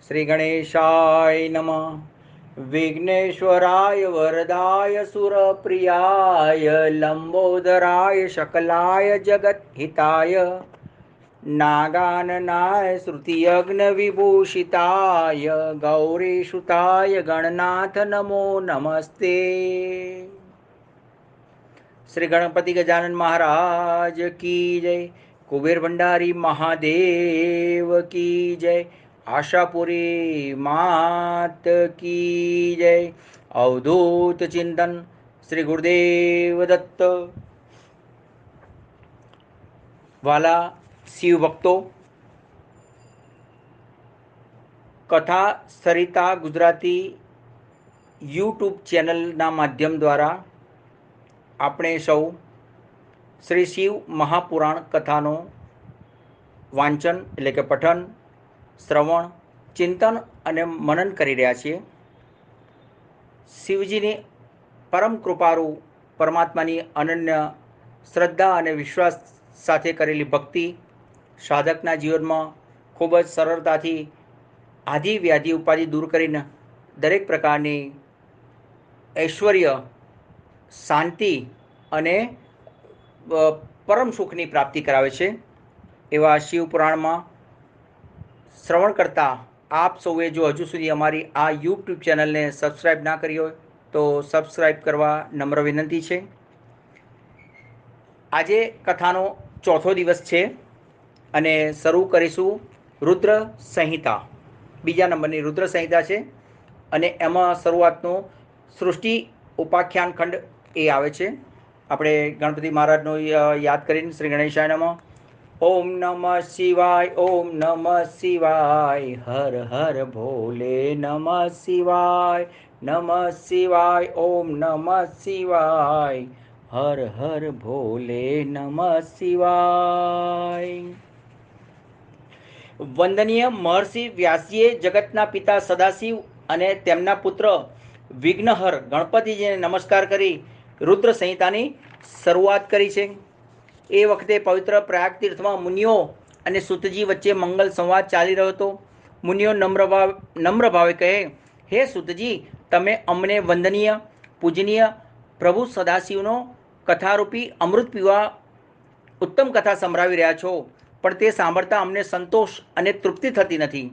श्री गणेशाय नमः। विघ्नेश्वराय वरदाय सुरप्रियाय लंबोदराय शकलाय जगद्हिताय नागाननाय श्रुतियज्ञ विभूषिताय गौरीसुताय गणनाथ नमो नमस्ते। श्री गणपति गजानन महाराज की जय। कुबेर भंडारी महादेव की जय। आशापुरी मात की जय। अवधूत चिंतन श्री गुरुदेव दत्त। वाला शिव भक्तो, कथा सरिता गुजराती यूट्यूब चैनलना माध्यम द्वारा આપણે સૌ શ્રી શિવ મહાપુરાણ કથાનો વાંચન એટલે કે પઠન, શ્રવણ, ચિંતન અને મનન કરી રહ્યા છીએ. શિવજીની પરમ કૃપારૂ પરમાત્માની અનન્ય શ્રદ્ધા અને વિશ્વાસ સાથે કરેલી ભક્તિ સાધકના જીવનમાં ખૂબ જ સરળતાથી આધિ વ્યાધિ ઉપાધિ દૂર કરીને દરેક પ્રકારની ઐશ્વર્ય, શાંતિ અને પરમ સુખની પ્રાપ્તિ કરાવે છે. એવા શિવ પુરાણમાં શ્રવણ કરતા આપ સૌએ જો હજુ સુધી અમારી આ યુટ્યુબ ચેનલને સબસ્ક્રાઈબ ના કરી હોય તો સબસ્ક્રાઈબ કરવા નમ્ર વિનંતી છે. આજે કથાનો ચોથો દિવસ છે અને શરૂ કરીશું રુદ્ર સંહિતા. બીજા નંબરની રુદ્ર સંહિતા છે અને એમાં શરૂઆતનો સૃષ્ટિ ઉપાખ્યાન ખંડ એ આવે છે. આપણે ગણપતિ મહારાજનો યાદ કરીને શ્રી ગણેશાય નમઃ. ઓમ નમઃ શિવાય, ઓમ નમઃ શિવાય, હર હર ભોલે નમઃ શિવાય, નમઃ શિવાય, ઓમ નમઃ શિવાય, હર હર ભોલે નમઃ શિવાય. વંદનીય મહર્ષિ વ્યાસજીએ જગતના પિતા સદાશિવ અને તેમના પુત્ર વિઘ્નહર ગણપતિજીને નમસ્કાર કરી રુદ્ર સંહિતાની શરૂઆત કરી છે. એ વખતે પવિત્ર પ્રયાગ તીર્થમાં મુનિઓ અને સુતજી વચ્ચે મંગલ સંવાદ ચાલી રહ્યો હતો. મુનિઓ નમ્ર ભાવે કહે, હે સુતજી, તમે અમને વંદનીય પૂજનીય પ્રભુ સદાશિવનો કથારૂપી અમૃત પીવા ઉત્તમ કથા સંભળાવી રહ્યા છો, પણ તે સાંભળતા અમને સંતોષ અને તૃપ્તિ થતી નથી.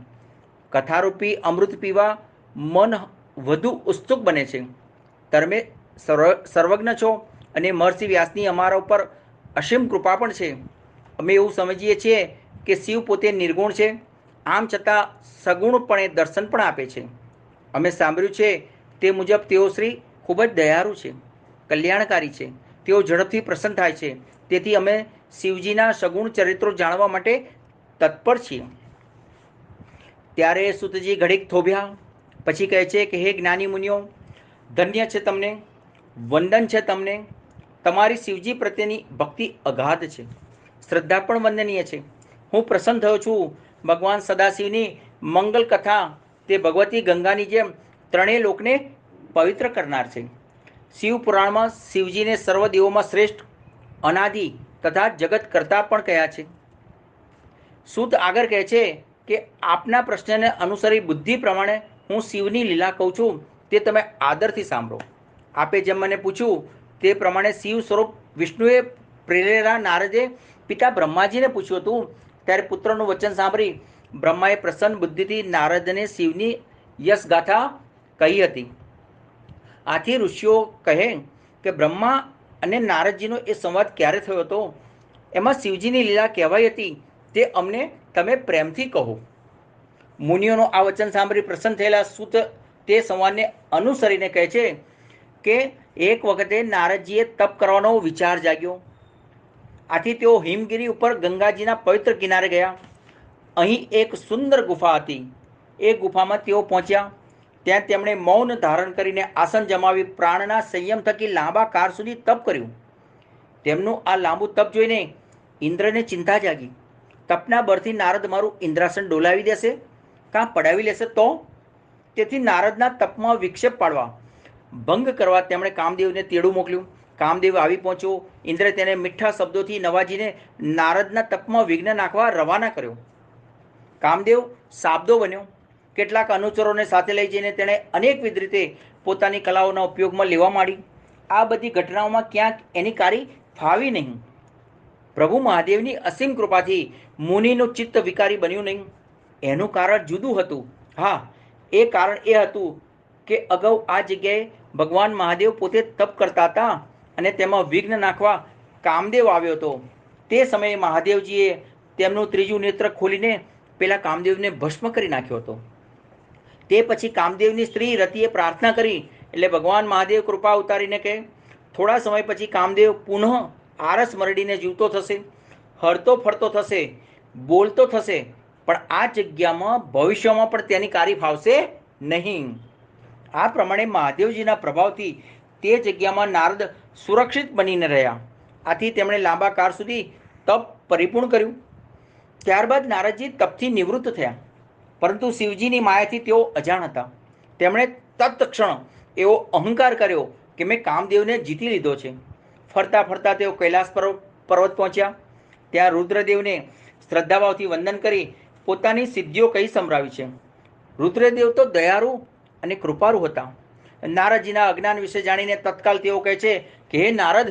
કથારૂપી અમૃત પીવા મન વધુ ઉત્સુક બને છે. તમે સર્વજ્ઞ છો અને મહર્ષિ વ્યાસની અમારા ઉપર અસીમ કૃપા પણ છે. અમે એવું સમજીએ છીએ કે શિવ પોતે નિર્ગુણ છે, આમ છતાં સગુણપણે દર્શન પણ આપે છે. અમે સાંભળ્યું છે તે મુજબ તેઓ શ્રી ખૂબ જ દયાળુ છે, કલ્યાણકારી છે. તેઓ ઝડપથી પ્રસન્ન થાય છે. તેથી અમે શિવજીના સગુણ ચરિત્રો જાણવા માટે તત્પર છીએ. ત્યારે સુતજી ઘડીક થોભ્યા, પછી કહે છે કે હે જ્ઞાની મુનિઓ, ધન્ય છે તમને, વંદન છે તમને. તમારી શિવજી પ્રત્યેની ભક્તિ અગાધ છે, શ્રદ્ધા પણ વંદનીય છે. હું પ્રસન્ન થયો છું. ભગવાન સદાશિવની મંગલ કથા તે ભગવતી ગંગાની જેમ ત્રણેય લોકને પવિત્ર કરનાર છે. શિવ પુરાણમાં શિવજીને સર્વ દેવોમાં શ્રેષ્ઠ, અનાદિ તથા જગત કરતા પણ કહ્યા છે. સુત આગળ કહે છે કે આપના પ્રશ્નને અનુસરી બુદ્ધિ પ્રમાણે હું શિવની લીલા કહું છું, તે તમે આદરથી સાંભળો. આપે જેમ મને પૂછ્યું તે પ્રમાણે શિવ સ્વરૂપ વિષ્ણુએ પ્રેરેલા નારદે પિતા બ્રહ્માજીને પૂછ્યું હતું. ત્યારે પુત્રનું વચન સાંભળી બ્રહ્માએ પ્રસન્ન બુદ્ધિથી નારદને શિવની યશગાથા કહી હતી. આથી ઋષિઓ કહે કે બ્રહ્મા અને નારદજીનો એ સંવાદ ક્યારે થયો હતો, એમાં શિવજીની લીલા કહેવાઈ હતી, તે અમને તમે પ્રેમથી કહો. મુનિઓનું આ વચન સાંભળી પ્રસન્ન થયેલા સુત તે સંવાદને અનુસરીને કહે છે કે એક વખતે નારદજીએ તપ કરવાનો વિચાર જાગ્યો. આથી તેઓ હિમગીરી ઉપર ગંગાજીના પવિત્ર કિનારે ગયા. અહીં એક સુંદર ગુફા હતી. એ ગુફામાં તેઓ પહોંચ્યા. ત્યાં તેમણે મૌન ધારણ કરીને આસન જમાવી પ્રાણના સંયમ થકી લાંબા કાળ સુધી તપ કર્યું. તેમનું આ લાંબુ તપ જોઈને ઇન્દ્રને ચિંતા જાગી. તપના બળથી નારદ મારું ઇન્દ્રાસન ડોલાવી દેશે, કાં પડાવી લેશે તો? તેથી નારદના તપમાં વિક્ષેપ પાડવા, ભંગ કરવા તેમણે કામદેવને તેડું મોકલ્યું. કામદેવ આવી પહોંચ્યો. ઇન્દ્રે તેને મીઠા શબ્દોથી નવાજીને નારદના તપમાં વિઘ્ન નાખવા રવાના કર્યો. કામદેવ શાબ્દો બન્યો કેટલાક અનુચરોને સાથે લઈ જઈને તેણે અનેકવિધ રીતે પોતાની કલાઓના ઉપયોગમાં લેવા માંડી. આ બધી ઘટનાઓમાં ક્યાંક એની કારી ફાવી નહીં. પ્રભુ મહાદેવની અસીમ કૃપાથી મુનિનું ચિત્ત વિકારી બન્યું નહીં. એનું કારણ જુદું હતું. હા, એ કારણ એ હતું કે અગાઉ આ જગ્યાએ ભગવાન મહાદેવ પોતે તપ કરતા હતા અને તેમાં વિઘ્ન નાખવા કામદેવ આવ્યો હતો. તે સમયે મહાદેવજીએ તેમનું ત્રીજું નેત્ર ખોલીને પેલા કામદેવને ભસ્મ કરી નાખ્યો હતો. તે પછી કામદેવની સ્ત્રી રતિએ પ્રાર્થના કરી એટલે ભગવાન મહાદેવ કૃપા ઉતારીને કહે, થોડા સમય પછી કામદેવ પુનઃ આરસ મરડીને જીવતો થશે, હરતો ફરતો થશે, બોલતો થશે, પણ આ જગ્યામાં ભવિષ્યમાં પણ તેની કારી ફાવશે નહીં. આ પ્રમાણે મહાદેવજીના પ્રભાવથી તે જગ્યામાં નારદ સુરક્ષિત બનીને રહ્યા. આથી તેમણે લાંબા કાળ સુધી તપ પરિપૂર્ણ કર્યું. ત્યારબાદ નારદજી તપથી નિવૃત્ત થયા, પરંતુ શિવજીની માયાથી તેઓ અજાણ હતા. તેમણે તત્ક્ષણ એવો અહંકાર કર્યો કે મેં કામદેવને જીતી લીધો છે. ફરતા ફરતા તેઓ કૈલાસ પર્વત પહોંચ્યા. ત્યાં રુદ્રદેવને શ્રદ્ધાભાવથી વંદન કરી પોતાની સિદ્ધિઓ કહી સંભળાવી છે. રુદ્રદેવ તો દયાળુ અને કૃપાળુ હતા. નારદજીના અજ્ઞાન વિશે જાણીને તત્કાલ તેઓ કહે છે કે હે નારદ,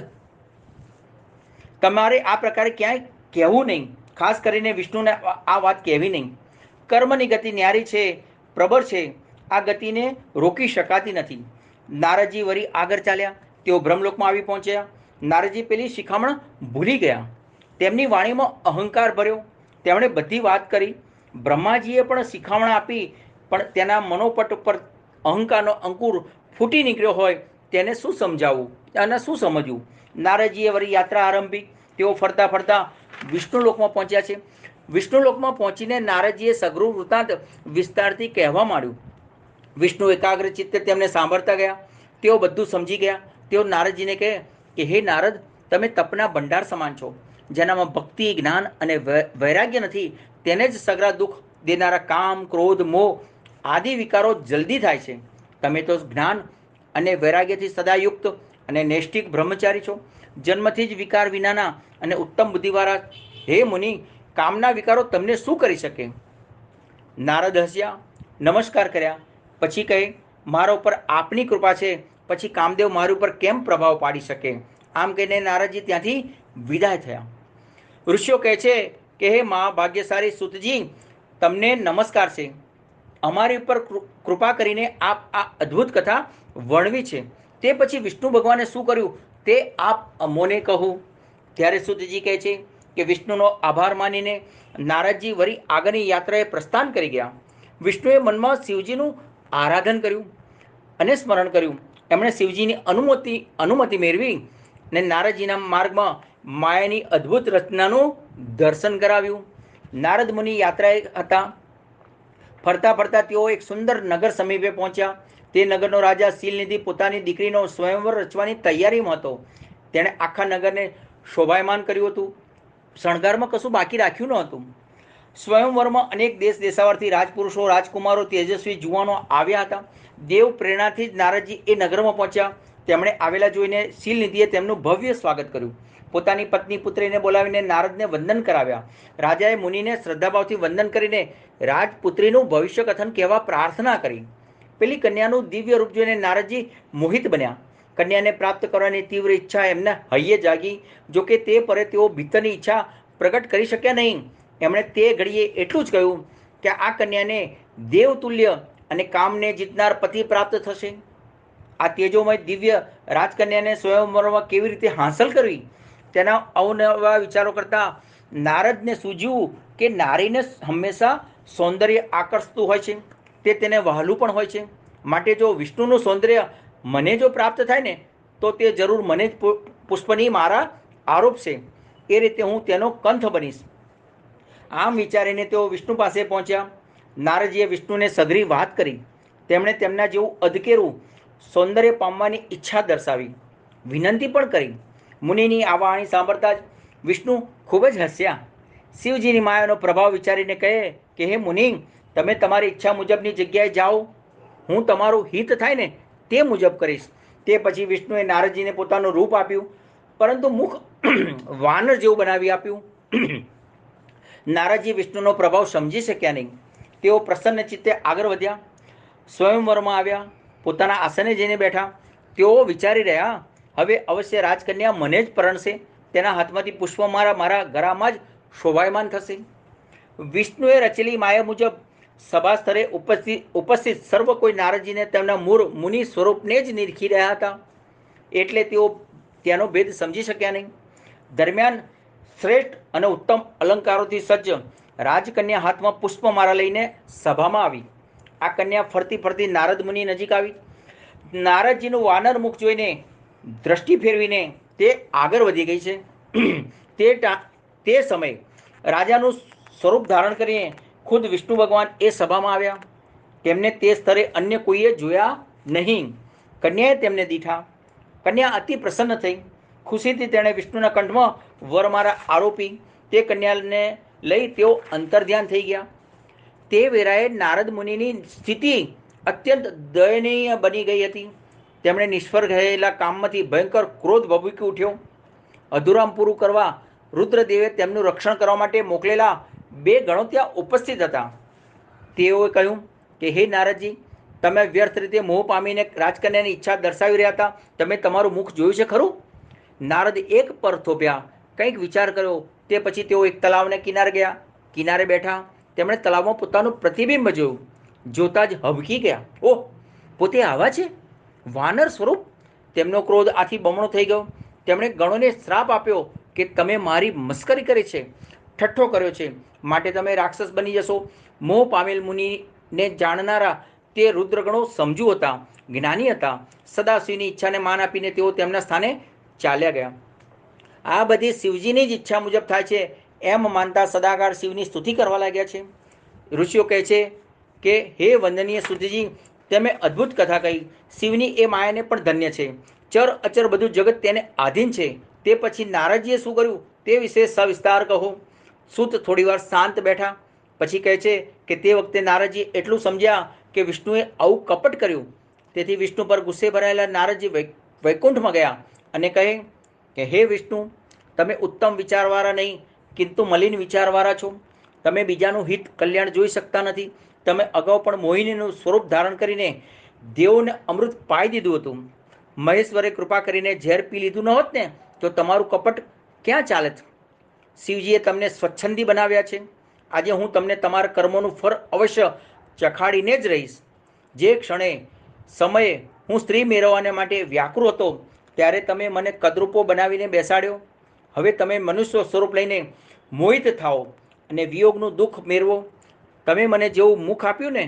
તમારે આ પ્રકારે ક્યાંય કહેવું નહીં, ખાસ કરીને વિષ્ણુને આ વાત કહેવી નહીં. કર્મની ગતિ ન્યારી છે, પ્રબળ છે, આ ગતિને રોકી શકાતી નથી. નારદજી વળી આગળ ચાલ્યા. તેઓ બ્રહ્મલોકમાં આવી પહોંચ્યા. નારદજી પેલી શિખામણ ભૂલી ગયા. તેમની વાણીમાં અહંકાર ભર્યો. તેમણે બધી વાત કરી. બ્રહ્માજીએ પણ શિખામણ આપી, પણ તેના મનોપટ ઉપર અહંકારનો અંકુર ફૂટી નીકળ્યો હોય તેને શું સમજાવવું અને શું સમજવું. નારદજીએ વળી યાત્રા આરંભી. તેઓ ફરતા ફરતા વિષ્ણુલોકમાં પહોંચ્યા છે. વિષ્ણુલોકમાં પહોંચીને નારદજીએ સઘળું વૃત્તાંત વિસ્તારથી કહેવા માંડ્યું. વિષ્ણુ એકાગ્ર ચિત્તે તેમને સાંભળતા ગયા. તેઓ બધું સમજી ગયા. તેઓ નારદજીને કહે કે હે નારદ, તમે તપના ભંડાર સમાન છો. જેનામાં ભક્તિ, જ્ઞાન અને વૈરાગ્ય નથી તેને જ સઘળા દુઃખ દેનારા કામ, ક્રોધ, મોહ આદિ વિકારો જલ્દી થાય છે. તમે તો જ્ઞાન અને વૈરાગ્યથી સદાયુક્ત અને નૈષ્ઠિક બ્રહ્મચારી છો. જન્મથી જ વિકાર વિનાના અને ઉત્તમ બુદ્ધિવાળા. હે મુનિ, કામના વિકારો તમને શું કરી શકે? નારદ હસ્યા, નમસ્કાર કર્યા. પછી કહે, મારા ઉપર આપની કૃપા છે, પછી કામદેવ મારી ઉપર કેમ પ્રભાવ પાડી શકે? આમ કહીને નારદજી ત્યાંથી વિદાય થયા. ઋષિઓ કહે છે કે હે મહાભાગ્યશાળી સુતજી, તમને નમસ્કાર છે. અમારી ઉપર કૃપા કરીને આપ આ અદ્ભુત કથા વર્ણવી છે. તે પછી વિષ્ણુ ભગવાને શું કર્યું તે આપ અમોને કહો. ત્યારે સુતજી કહે છે કે વિષ્ણુનો આભાર માનીને નારદજી વળી આગળની યાત્રાએ પ્રસ્થાન કરી ગયા. વિષ્ણુએ મનમાં શિવજીનું આરાધન કર્યું અને સ્મરણ કર્યું. એમણે શિવજીની અનુમતિ મેળવી અને નારદજીના માર્ગમાં માયાની અદ્ભુત રચનાનું દર્શન કરાવ્યું. નારદ મુનિ યાત્રાએ હતા. ફરતા ફરતા તેઓ એક સુંદર નગર સમીપે પહોંચ્યા. તે નગરનો રાજા શીલનિધિ પોતાની દીકરીનો સ્વયંવર રચવાની તૈયારીમાં હતો. તેણે આખા નગરને શોભાયમાન કર્યું હતું. શણગારમાં કશું બાકી રાખ્યું ન હતું. સ્વયંવરમાં અનેક દેશ દેશાવરથી રાજપુરુષો, રાજકુમારો, તેજસ્વી જુવાનો આવ્યા હતા. દેવ પ્રેરણાથી જ નારદજી એ નગરમાં પહોંચ્યા. તેમણે આવેલા જોઈને શીલનિધિએ તેમનું ભવ્ય સ્વાગત કર્યું. પોતાની પત્ની પુત્રીને બોલાવીને નારદને વંદન કરાવ્યા. રાજાએ મુનિને શ્રદ્ધાભાવથી વંદન કરીને રાજપુત્રીનું ભવિષ્ય કથન કહેવા પ્રાર્થના કરી. પેલી કન્યાનું દિવ્ય રૂપ જોઈને નારદજી મોહિત બન્યા. કન્યાને પ્રાપ્ત કરવાની તીવ્ર ઈચ્છા એમના હૈયે જાગી. જોકે તે પરે તેઓ ભીતરની ઈચ્છા પ્રગટ કરી શક્યા નહીં. એમણે તે ઘડીએ એટલું જ કહ્યું કે આ કન્યાને દેવતુલ્ય અને કામને જીતનાર પતિ પ્રાપ્ત થશે. આ તેજોમય દિવ્ય રાજકન્યાને સ્વયંવરમાં કેવી રીતે હાંસલ કરવી તેના અવનવા વિચારો કરતા નારદને સૂઝ્યું કે નારીને હંમેશા સૌંદર્ય આકર્ષતું હોય છે. તે તેને વહાલું પણ હોય છે. માટે જો વિષ્ણુનું સૌંદર્ય મને જો પ્રાપ્ત થાય ને તો તે જરૂર મને જ પુષ્પની મારા આરોપ છે. એ રીતે હું તેનો કંથ બનીશ. આમ વિચારીને તેઓ વિષ્ણુ પાસે પહોંચ્યા. નારદજીએ વિષ્ણુને સઘળી વાત કરી. તેમણે તેમના જેવું અધકેરું સૌંદર્ય પામવાની ઈચ્છા દર્શાવી. વિનંતી પણ કરી. મુનિની આ વાણી સાંભળતા જ વિષ્ણુ ખૂબ જ હસ્યા. શિવજીની માયાનો પ્રભાવ વિચારીને કહે કે હે મુનિ, તમે તમારી ઈચ્છા મુજબની જગ્યાએ જાઓ. હું તમારું હિત થાય ને તે મુજબ કરીશ. તે પછી વિષ્ણુએ નારદજીને પોતાનું રૂપ આપ્યું, પરંતુ મુખ વાનર જેવું બનાવી આપ્યું. નારદજી વિષ્ણુનો પ્રભાવ સમજી શક્યા નહીં. તેઓ પ્રસન્ન ચિત્તે આગળ વધ્યા, સ્વયંવરમાં આવ્યા, પોતાના આસને જઈને બેઠા. તેઓ વિચારી રહ્યા, હવે અવશ્ય રાજકન્યા મને જ પરણશે, તેના હાથમાંથી પુષ્પ મારા ગળામાં જ શોભાયમાન થશે. વિષ્ણુએ રચેલી માયા મુજબ સભા સ્થળે ઉપસ્થિત સર્વ કોઈ નારદજીને તેમના મૂળ મુનિ સ્વરૂપને જ નિરખી રહ્યા હતા, એટલે તેઓ ત્યાંનો ભેદ સમજી શક્યા નહીં. દરમિયાન શ્રેષ્ઠ અને ઉત્તમ અલંકારોથી સજ્જ રાજકન્યા હાથમાં પુષ્પમાળા લઈને સભામાં આવી. આ કન્યા ફરતી ફરતી નારદ મુનિ નજીક આવી. નારદજીનું વાનર મુખ જોઈને દ્રષ્ટિ ફેરવીને તે આગળ વધી ગઈ છે. તે સમયે રાજાનું સ્વરૂપ ધારણ કરીને ખુદ વિષ્ણુ ભગવાન એ સભામાં આવ્યા. તેમને તે સ્તરે અન્ય કોઈએ જોયા નહીં. કન્યાએ તેમને દીઠા. કન્યા અતિ પ્રસન્ન થઈ. ખુશીથી તેણે વિષ્ણુના કંઠમાં વરમાળા આરોપી. તે કન્યાને લઈ તેઓ અંતર્ધ્યાન થઈ ગયા. તે વેળાએ નારદ મુનિની સ્થિતિ અત્યંત દયનીય બની ગઈ હતી. તેમણે નિષ્ફળ ગયેલા કામમાંથી ભયંકર ક્રોધ ભભૂકી ઉઠ્યો. અધુરામ પૂરું કરવા રુદ્રદેવે તેમનું રક્ષણ કરવા માટે મોકલેલા 2 ગણો ત્યાં ઉપસ્થિત હતા. તેઓએ કહ્યું કે હે નારદજી, તમે વ્યર્થ રીતે મોહ પામીને રાજકન્યાની ઈચ્છા દર્શાવી રહ્યા હતા. તમે તમારું મુખ જોયું છે ખરું? નારદ એક પર થોપ્યા, કંઈક વિચાર કર્યો. તે પછી તેઓ એક તલાવને કિનારે ગયા. કિનારે બેઠા તેમણે તલાવમાં પોતાનું પ્રતિબિંબ જોયું. જોતા જ હબકી ગયા. ઓહ, પોતે આવા છે વાનર સ્વરૂપ! તેમનો ક્રોધ આથી બમણો થઈ ગયો. તેમણે ગણોને શ્રાપ આપ્યો કે તમે મારી મસ્કરી કરી છે, ઠઠ્ઠો કર્યો છે, માટે તમે રાક્ષસ બની જશો. મોહ પામેલ મુનિને જાણનારા તે રુદ્રગણો સમજુ હતા, જ્ઞાની હતા. સદાશિવની ઈચ્છાને માન આપીને તેઓ તેમના સ્થાને ચાલ્યા ગયા. આ બધી શિવજીની જ ઈચ્છા મુજબ થાય છે એમ માનતા સદાકાળ શિવની સ્તુતિ કરવા લાગ્યા છે. ઋષિઓ કહે છે કે હે વંદનીય સુતજી, તમે અદ્ભુત કથા કહી. શિવની એ માયાને પણ ધન્ય છે. ચર અચર બધું જગત તેને આધીન છે. તે પછી નારદજીએ શું કર્યું તે વિશે સવિસ્તાર કહો. સૂત થોડીવાર શાંત બેઠા. પછી કહે છે કે તે વખતે નારદજી એટલું સમજ્યા કે વિષ્ણુએ આવું કપટ કર્યું. તેથી વિષ્ણુ પર ગુસ્સે ભરાયેલા નારદજી વૈકુંઠમાં ગયા અને કહે કે હે વિષ્ણુ, તમે ઉત્તમ વિચારવાળા નહીં, કિંતુ મલિન વિચારવાળા છો. તમે બીજાનું હિત કલ્યાણ જોઈ શકતા નથી. તમે અગાઉ પણ મોહિનીનું સ્વરૂપ ધારણ કરીને દેવોને અમૃત પાઈ દીધું હતું. મહેશ્વરે કૃપા કરીને ઝેર પી લીધું ન હોત ને તો તમારું કપટ ક્યાં ચાલત? શિવજીએ તમને સ્વચ્છંદી બનાવ્યા છે. આજે હું તમને તમારા કર્મોનું ફળ અવશ્ય ચખાડીને જ રહીશ. જે ક્ષણે સમયે હું સ્ત્રી મેળવવાને માટે વ્યાકુળ હતો ત્યારે તમે મને કદરૂપો બનાવીને બેસાડ્યો. હવે તમે મનુષ્ય સ્વરૂપ લઈને મોહિત થાઓ અને વિયોગનું દુઃખ મેળવો. તમે મને જેવું મુખ આપ્યું ને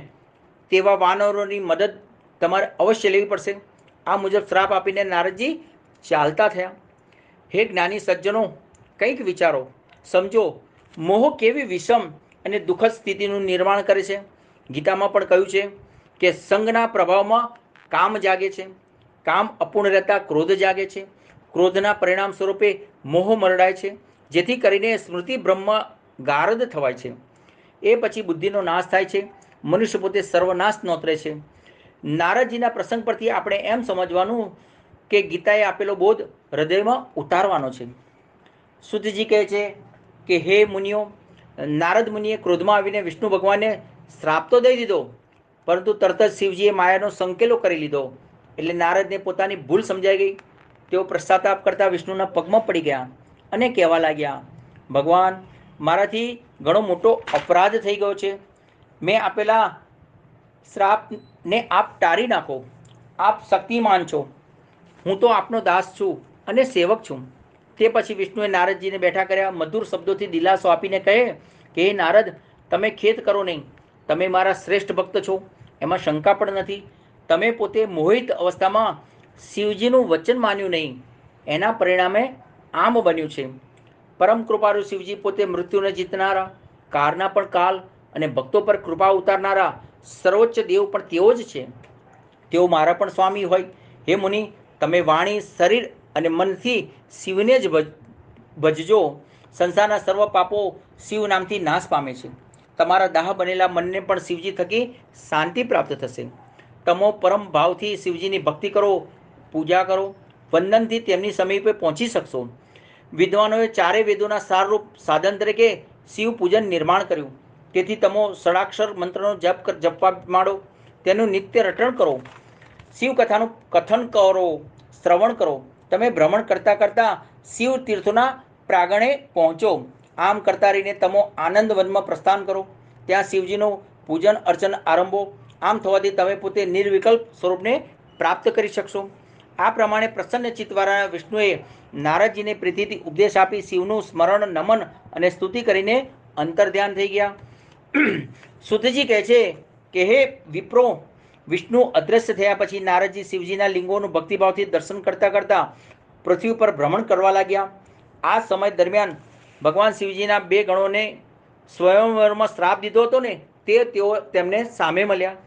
તેવા વાનરોની મદદ તમારે અવશ્ય લેવી પડશે. આ મુજબ શ્રાપ આપીને નારદજી ચાલતા થયા. હે જ્ઞાની સજ્જનો, કંઈક વિચારો, સમજો. મોહ કેવી વિષમ અને દુઃખદ સ્થિતિનું નિર્માણ કરે છે. ગીતામાં પણ કહ્યું છે કે સંગના પ્રભાવમાં કામ જાગે છે. કામ અપૂર્ણ રહેતા ક્રોધ જાગે છે. ક્રોધના પરિણામ સ્વરૂપે મોહ મરડાય છે, જેથી કરીને સ્મૃતિ બ્રહ્મ ગારદ થવાય છે. એ પછી બુદ્ધિનો નાશ થાય છે. મનુષ્ય પોતે સર્વનાશ નોતરે છે. નારદજીના પ્રસંગ પરથી આપણે એમ સમજવાનું કે ગીતાએ આપેલો બોધ હૃદયમાં ઉતારવાનો છે. સુતજી કહે છે કે હે મુનિઓ, નારદ મુનિએ ક્રોધમાં આવીને વિષ્ણુ ભગવાનને શ્રાપ તો દઈ દીધો, પરંતુ તરત જ શિવજીએ માયાનો સંકેલો કરી લીધો. એટલે નારદને પોતાની ભૂલ સમજાઈ ગઈ. તેઓ પશ્ચાતાપ કરતા વિષ્ણુના પગમાં પડી ગયા અને કહેવા લાગ્યા, ભગવાન, મારાથી ઘણો મોટો અપરાધ થઈ ગયો છે. મેં આપેલા શ્રાપને આપ ટાળી નાખો. આપ શક્તિમાન છો. હું તો આપનો દાસ છું અને સેવક છું. તે પછી વિષ્ણુએ નારદજીને બેઠા કર્યા. મધુર શબ્દોથી દિલાસો આપીને કહે કે હે નારદ, તમે ખેદ કરો નહીં. તમે મારા શ્રેષ્ઠ ભક્ત છો, એમાં શંકા પણ નથી. તમે પોતે મોહિત અવસ્થામાં શિવજીનું વચન માન્યું નહીં, એના પરિણામે આમ બન્યું છે. પરમ કૃપાળુ શિવજી પોતે મૃત્યુને જીતનારા, કાળના પણ કાલ અને ભક્તો પર કૃપા ઉતારનારા સર્વોચ્ચ દેવ પણ તેઓ જ છે. તેઓ મારા પણ સ્વામી હોય. હે મુનિ, તમે વાણી, શરીર અને મનથી શિવને જ ભજજો. સંસારના સર્વ પાપો શિવ નામથી નાશ પામે છે. તમારા દાહ બનેલા મનને પણ શિવજી થકી શાંતિ પ્રાપ્ત થશે. તમો પરમ ભાવથી શિવજીની ભક્તિ કરો, પૂજા કરો. વંદનથી તેમની સમીપે પહોંચી શકશો. વિદ્વાનોએ ચારે વેદોના સારરૂપ સાધન તરીકે શિવ પૂજન નિર્માણ કર્યું. તેથી તમો ષડાક્ષર મંત્રનો જપવા માંડો, તેનું નિત્ય રટણ કરો, શિવ કથાનું કથન કરો, શ્રવણ કરો. તમે ભ્રમણ કરતા કરતા શિવ તીર્થોના પ્રાંગણે પહોંચો. આમ કરતા રહીને તમો આનંદ વનમાં પ્રસ્થાન કરો. ત્યાં શિવજીનું પૂજન અર્ચન આરંભો. આમ થવાથી તમે પોતે નિર્વિકલ્પ સ્વરૂપને પ્રાપ્ત કરી શકશો. આ પ્રમાણે પ્રસન્ન ચિત્તવાળા વિષ્ણુએ નારદજીને પ્રીતિથી ઉપદેશ આપી શિવનું સ્મરણ, નમન અને સ્તુતિ કરીને અંતર્ધ્યાન થઈ ગયા. સુતજી કહે છે કે હે વિપ્રો, વિષ્ણુ અદ્રશ્ય થયા પછી નારદજી શિવજીના લિંગોનું ભક્તિભાવથી દર્શન કરતા કરતા પૃથ્વી પર ભ્રમણ કરવા લાગ્યા. આ સમય દરમિયાન ભગવાન શિવજીના બે ગણોને સ્વયંવરમાં શ્રાપ દીધો હતો ને, તેઓ તેમને સામે મળ્યા.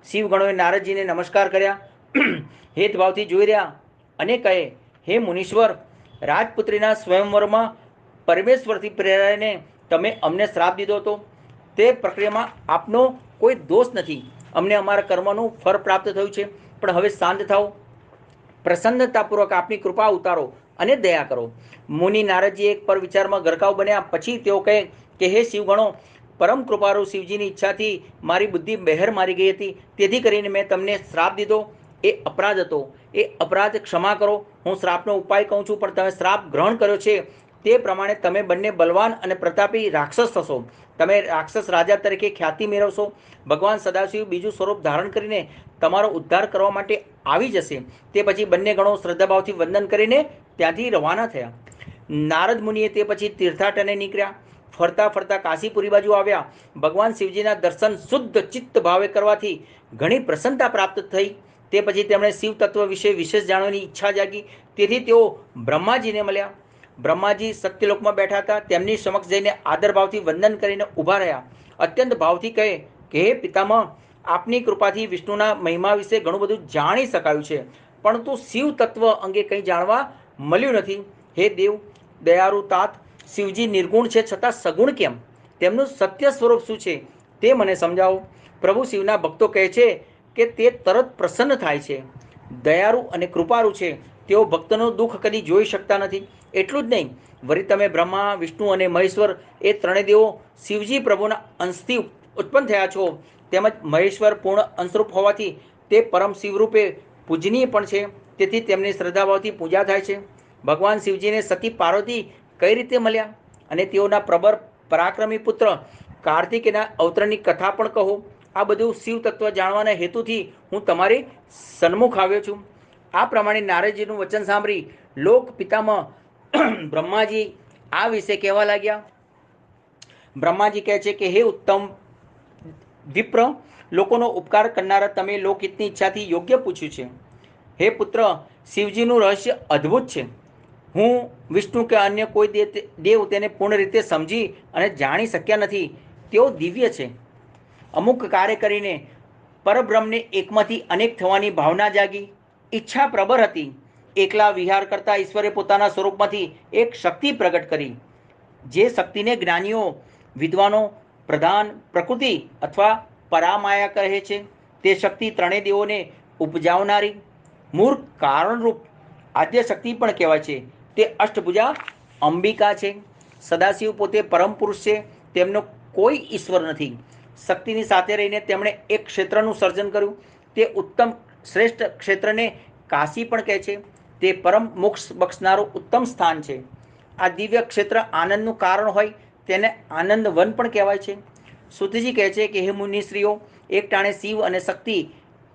શિવ ગણોએ નારદજીને નમસ્કાર કર્યા, હેતભાવથી જોઈ રહ્યા અને કહે, હે મુનીશ્વર, રાજપુત્રીના સ્વયંવરમાં પરમેશ્વરથી પ્રેરાઈને તમે અમને શ્રાપ દીધો હતો. તે પ્રક્રિયામાં આપનો કોઈ દોષ નથી. અમને અમારા કર્મનું ફળ પ્રાપ્ત થયું છે. પણ હવે શાંત થાઓ, પ્રસન્નતાપૂર્વક આપની કૃપા ઉતારો અને દયા કરો. મુનિ નારદજી એક પર વિચારમાં ગરકાવ બન્યા. પછી તેઓ કહે કે હે શિવગણો, પરમ કૃપાળુ શિવજીની ઈચ્છાથી મારી બુદ્ધિ બહેર મારી ગઈ હતી, તેથી કરીને મેં તમને શ્રાપ દીધો. એ અપરાધ હતો. એ અપરાધ ક્ષમા કરો. હું શ્રાપનો ઉપાય કહું છું, પણ તમે શ્રાપ ગ્રહણ કર્યો છે તે પ્રમાણે તમે બંને બલવાન અને પ્રતાપી રાક્ષસ થશો. તમે રાક્ષસ રાજા તરીકે ખ્યાતિ મેળવશો. ભગવાન સદાશિવ બીજું સ્વરૂપ ધારણ કરીને તમારો ઉદ્ધાર કરવા માટે આવી જશે. તે પછી બંને ગણો શ્રદ્ધાભાવથી વંદન કરીને ત્યાંથી રવાના થયા. નારદ મુનિએ તે પછી તીર્થાટને નીકળ્યા. ફરતા ફરતા કાશીપુરી બાજુ આવ્યા. ભગવાન શિવજીના દર્શન શુદ્ધ ચિત્ત ભાવે કરવાથી ઘણી પ્રસન્નતા પ્રાપ્ત થઈ. તે પછી તેમણે શિવ તત્વ વિશે વિશેષ જાણવાની ઈચ્છા જાગી. તેથી તેઓ બ્રહ્માજીને મળ્યા. બ્રહ્માજી સત્યલોકમાં બેઠા હતા. તેમની સમક્ષ જઈને આદરભાવથી વંદન કરીને ઊભા રહ્યા. અત્યંત ભાવથી કહે કે હે પિતામહ, આપની કૃપાથી વિષ્ણુના મહિમા વિશે ઘણું બધું જાણી શકાયું છે, પરંતુ શિવ તત્વ અંગે કંઈ જાણવા મળ્યું નથી. હે દેવ દયાળુ તાત, શિવજી નિર્ગુણ છે છતાં સગુણ કેમ? તેમનું સત્ય સ્વરૂપ શું છે તે મને સમજાવો. પ્રભુ શિવના ભક્તો કહે છે કે તે તરત પ્રસન્ન થાય છે, દયાળુ અને કૃપાળુ છે. તેઓ ભક્તનું દુઃખ કદી જોઈ શકતા નથી. એટલું જ નહીં, વળી તમે બ્રહ્મા, વિષ્ણુ અને મહેશ્વર એ ત્રણેય દેવો શિવજી પ્રભુના અંશથી ઉત્પન્ન થયા છો. તેમજ મહેશ્વર પૂર્ણ અંશરૂપ હોવાથી તે પરમ શિવરૂપે પૂજનીય પણ છે. તેથી તેમની શ્રદ્ધાભાવથી પૂજા થાય છે. ભગવાન શિવજીને સતી પાર્વતી કઈ રીતે મળ્યા અને તેઓના પ્રબર પરાક્રમી પુત્ર કાર્તિકેયના અવતરણની કથા પણ કહો. આ બધું શિવ તત્વ જાણવાના હેતુથી હું તમારી સન્મુખ આવ્યો છું. આ પ્રમાણે નારદજીનું વચન સાંભળી લોક પિતામહ બ્રહ્માજી આ વિશે કહેવા લાગ્યા. બ્રહ્માજી કહે છે કે હે ઉત્તમ વિપ્ર, લોકોનો ઉપકાર કરનારા તમે લોકહિતની ઈચ્છાથી યોગ્ય પૂછ્યું છે. હે પુત્ર, શિવજીનું રહસ્ય અદ્ભુત છે. હું વિષ્ણુ કે અન્ય કોઈ દેવ તેને પૂર્ણ રીતે સમજી અને જાણી શક્યા નથી. તેઓ દિવ્ય છે. અમુક કાર્ય કરીને પરબ્રહ્મને એકમાંથી અનેક થવાની ભાવના જાગી. ઈચ્છા પ્રબળ હતી. એકલા વિહાર કરતા ઈશ્વરે પોતાના સ્વરૂપમાંથી એક શક્તિ પ્રગટ કરી. જે શક્તિને જ્ઞાનીઓ, વિદ્વાનો પ્રધાન પ્રકૃતિ અથવા પરામાયા કહે છે. તે શક્તિ ત્રણેય દેવોને ઉપજાવનારી મૂળ કારણરૂપ આદ્ય શક્તિ પણ કહેવાય છે. તે અષ્ટભુજા અંબિકા છે. સદાશિવ પોતે પરમ પુરુષ છે. તેમનો કોઈ ઈશ્વર નથી. શક્તિની સાથે રહીને તેમણે એક ક્ષેત્રનું સર્જન કર્યું. તે ઉત્તમ શ્રેષ્ઠ ક્ષેત્રને કાશી પણ કહે છે. તે પરમ મોક્ષ બક્ષનારું ઉત્તમ સ્થાન છે. આ દિવ્ય ક્ષેત્ર આનંદનું કારણ હોય તેને આનંદ વન પણ કહેવાય છે. સુતજી કહે છે કે હે મુનિશ્રીઓ, એક ટાણે શિવ અને શક્તિ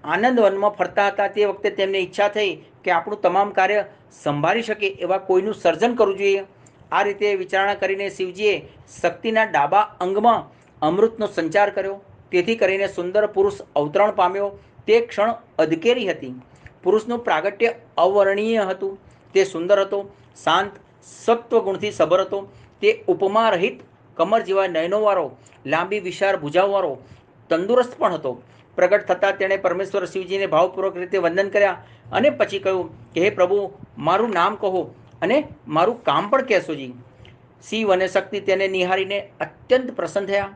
આનંદ વનમાં ફરતા હતા. તે વખતે તેમને ઈચ્છા થઈ કે આપણું તમામ કાર્ય સંભાળી શકે એવા કોઈનું સર્જન કરવું જોઈએ. આ રીતે વિચારણા કરીને શિવજીએ શક્તિના ડાબા અંગમાં અમૃતનો સંચાર કર્યો. તેથી કરીને સુંદર પુરુષ અવતરણ પામ્યો. તે ક્ષણ અધકેરી હતી. પુરુષનું પ્રાગટ્ય અવર્ણનીય હતું. તે સુંદર હતો, શાંત, સત્વગુણથી સબર હતો. તે ઉપમા રહિત કમર જેવા નયનોવાળો, લાંબી વિશાળ ભુજાઓવાળો, તંદુરસ્ત પણ હતો. પ્રગટ થતાં તેણે પરમેશ્વર શિવજીને ભાવપૂર્વક રીતે વંદન કર્યા અને પછી કહ્યું કે હે પ્રભુ, મારું નામ કહો અને મારું કામ પણ કહેશોજી. શિવ અને શક્તિ તેને નિહાળીને અત્યંત પ્રસન્ન થયા.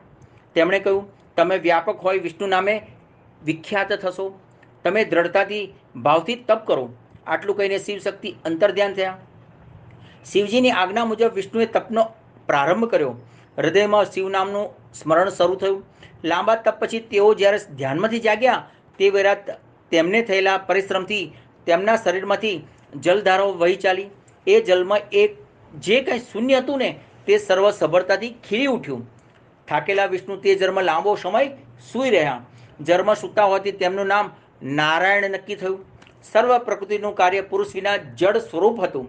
તેમણે કહ્યું, તમે વ્યાપક હોય વિષ્ણુ નામે વિખ્યાત થશો. તમે દ્રઢતાથી ભાવથી તપ કરો. આટલું કહીને શિવ શક્તિ અંતર્ધ્યાન થયા. શિવજીની આજ્ઞા મુજબ વિષ્ણુએ તપનો પ્રારંભ કર્યો. હૃદયમાં શિવ નામનું સ્મરણ શરૂ થયું. લાંબા તપ પછી તેઓ જ્યારે ધ્યાનમાંથી જાગ્યા તે વેળા તેમને થયેલા પરિશ્રમથી તેમના શરીરમાંથી જલધારાઓ વહી ચાલી. એ જલમાં જે કંઈ શૂન્ય હતું ને તે સર્વ સબળતાથી ખીલી ઉઠ્યું. થાકેલા વિષ્ણુ તે જળમાં લાંબો સમય સૂઈ રહ્યા. જળમાં સૂતા હોવાથી તેમનું નામ નારાયણ નક્કી થયું. સર્વ પ્રકૃતિનું કાર્ય પુરુષ વિના જડ સ્વરૂપ હતું.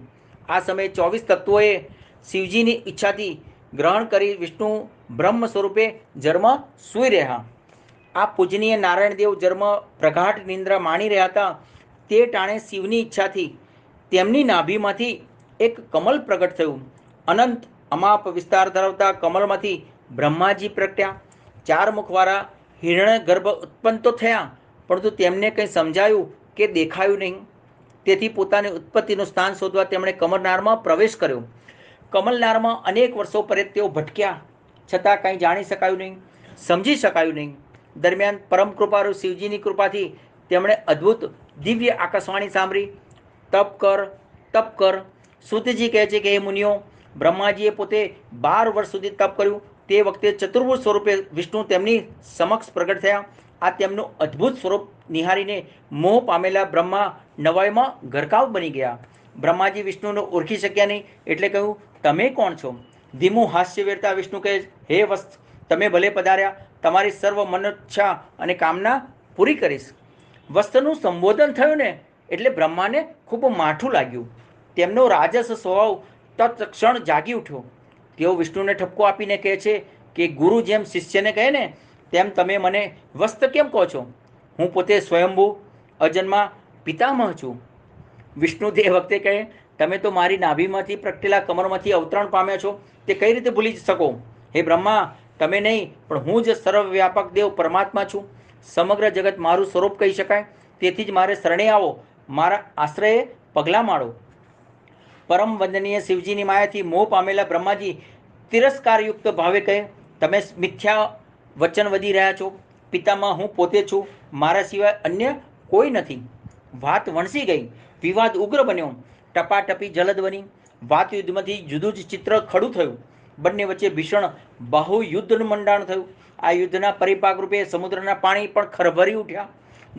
આ સમયે 24 તત્વોએ શિવજીની ઈચ્છાથી ગ્રહણ કરી વિષ્ણુ બ્રહ્મ સ્વરૂપે જળમાં સૂઈ રહ્યા. આ પૂજનીય નારાયણદેવ જળમાં પ્રગાઢ નિંદ્રા માણી રહ્યા હતા. તે ટાણે શિવની ઈચ્છાથી તેમની નાભીમાંથી એક કમલ પ્રગટ થયું. અનંત અમાપ વિસ્તાર ધરાવતા કમલમાંથી બ્રહ્માજી પ્રગટ્યા. 4 મુખવાળા હિરણ્ય ગર્ભ ઉત્પન્ન તો થયા, પરંતુ તેમને કંઈ સમજાયું કે દેખાયું નહીં. તેથી પોતાની ઉત્પત્તિનું સ્થાન શોધવા તેમણે કમલનારમાં પ્રવેશ કર્યો. કમલનારમાં અનેક વર્ષો પર્યંત તેઓ ભટક્યા, છતાં કંઈ જાણી શકાયું નહીં, સમજી શકાયું નહીં. દરમિયાન પરમ કૃપાળુ શિવજીની કૃપાથી તેમણે અદ્ભુત દિવ્ય આકાશવાણી સાંભળી. તપ કર, તપ કર. સુતજી કહે છે કે હે મુનિઓ, બ્રહ્માજીએ પોતે 12 વર્ષ સુધી તપ કર્યું. તે વખતે ચતુર્ભુજ સ્વરૂપે વિષ્ણુ તેમની સમક્ષ પ્રગટ થયા. આ તેમનું અદ્ભુત સ્વરૂપ નિહારીને મોહ પામેલા બ્રહ્મા નવાઈમાં ગરકાવ બની ગયા. બ્રહ્માજી વિષ્ણુને ઓળખી શક્યા નહીં, એટલે કહ્યું, તમે કોણ છો? ધીમું હાસ્ય વેરતા વિષ્ણુ કહે, હે વત્સ, તમે ભલે પધાર્યા. તમારી સર્વ મનોચ્છા અને કામના પૂરી કરીશ. વસ્ત્રનું સંબોધન થયું ને એટલે બ્રહ્માને ખૂબ માઠું લાગ્યું. તેમનો રાજસ સ્વભાવ તત્ક્ષણ જાગી ઉઠ્યો. તેઓ વિષ્ણુને ઠપકો આપીને કહે છે કે ગુરુ જેમ શિષ્યને કહે ને તેમ તમે મને વસ્ત્ર કેમ કહો છો? હું પોતે સ્વયંભૂ અજન્મા પિતામહ છું. વિષ્ણુ તે વખતે કહે, તમે તો મારી નાભીમાંથી પ્રગટેલા કમરમાંથી અવતરણ પામ્યા છો, તે કઈ રીતે ભૂલી શકો? હે બ્રહ્મા, તમે નહીં પણ હું જ સર્વવ્યાપક દેવ પરમાત્મા છું. સમગ્ર જગત મારું સ્વરૂપ કહી શકાય. તેથી જ મારે શરણે આવો, મારા આશ્રયે પગલાં માંડો. પરમ વંદનીય શિવજીની માયાથી મોહ પામેલા બ્રહ્માજી તિરસ્કારયુક્ત ભાવે કહે, તમે મિથ્યા વચન વધી રહ્યા છો. પિતામાં હું પોતે છું, મારા સિવાય અન્ય કોઈ નથી. વાત વણસી ગઈ. વિવાદ ઉગ્ર બન્યો. ટપાટપી જલદ બની. વાત યુદ્ધમાંથી જુદું જ ચિત્ર ખડું થયું. બંને વચ્ચે ભીષણ બાહુ યુદ્ધનું મંડાણ થયું. આ યુદ્ધના પરિપાક રૂપે સમુદ્રના પાણી પણ ખરભરી ઉઠ્યા.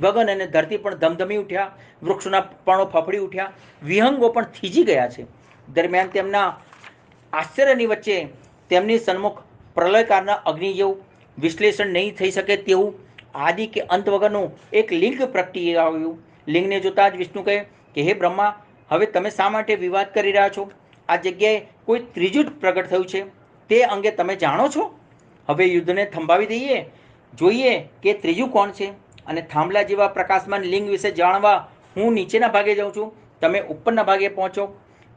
ગગન અને ધરતી પણ ધમધમી ઉઠ્યા. વૃક્ષોના પર્ણો ફફડી ઉઠ્યા. વિહંગો પણ થીજી ગયા છે. દરમિયાન તેમના આશ્ચર્યની વચ્ચે તેમની સન્મુખ પ્રલયકારના અગ્નિ જેવું, વિશ્લેષણ નહીં થઈ શકે તેવું આદિ કે અંત વગરનું એક લિંગ પ્રગટી આવ્યું. લિંગને જોતા જ વિષ્ણુ કહે કે હે બ્રહ્મા, હવે તમે શા માટે વિવાદ કરી રહ્યા છો? આ જગ્યાએ કોઈ ત્રીજું પ્રગટ થયું છે, તે અંગે તમે જાણો છો? હવે યુદ્ધને થંભાવી દઈએ, જોઈએ કે ત્રીજું કોણ છે. અને થાંભલા જેવા પ્રકાશમાન લિંગ વિશે જાણવા હું નીચેના ભાગે જાઉં છું, તમે ઉપરના ભાગે પહોંચો.